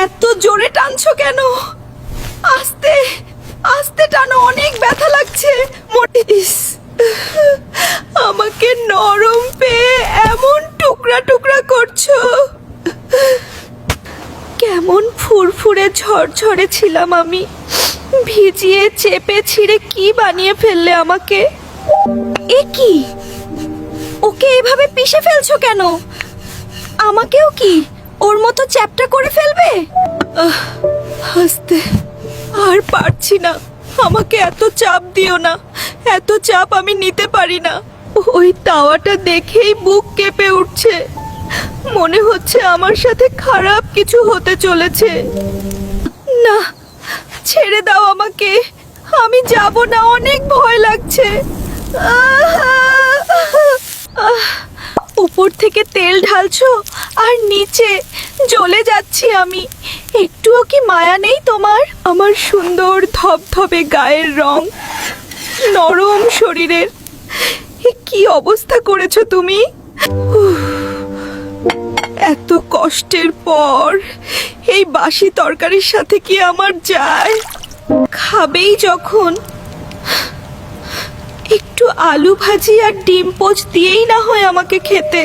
এত জোরে টানছো কেন? আস্তে আস্তে টানো, অনেক ব্যথা লাগছে। ইস, আমাকে নরম পেয়ে এমন টুকরা টুকরা করছো। কেমন ফুরফুরে ঝরঝরে ছিলাম আমি, ভিজিয়ে চেপে ছিঁড়ে কি বানিয়ে ফেললে আমাকে। এ কি, ওকে এভাবে পিষে ফেলছো কেন? আমাকেও কি ওর মতো চ্যাপ্টা করে ফেলবে? হাসতে আর পারছি না, আমাকে এত চাপ দিও না, এত চাপ আমি নিতে পারি না। ওই তাওয়াটা দেখেই বুক কেঁপে উঠছে, মনে হচ্ছে আমার সাথে খারাপ কিছু হতে চলেছে। না, ছেড়ে দাও আমাকে, আমি যাব না, অনেক ভয় লাগছে। উপর থেকে তেল ঢালছো আর নিচে জ্বলে যাচ্ছি আমি, একটুও কি মায়া নেই তোমার? আমার সুন্দর ধবধবে গায়ের রং, নরম শরীরের কি অবস্থা করেছো তুমি। এত কষ্টের পর এই বাসি তরকারির সাথে কি আমার যায়? খাবেই যখন, একটু আলু ভাজি আর ডিম পোচ দিয়েই না হয় আমাকে খেতে।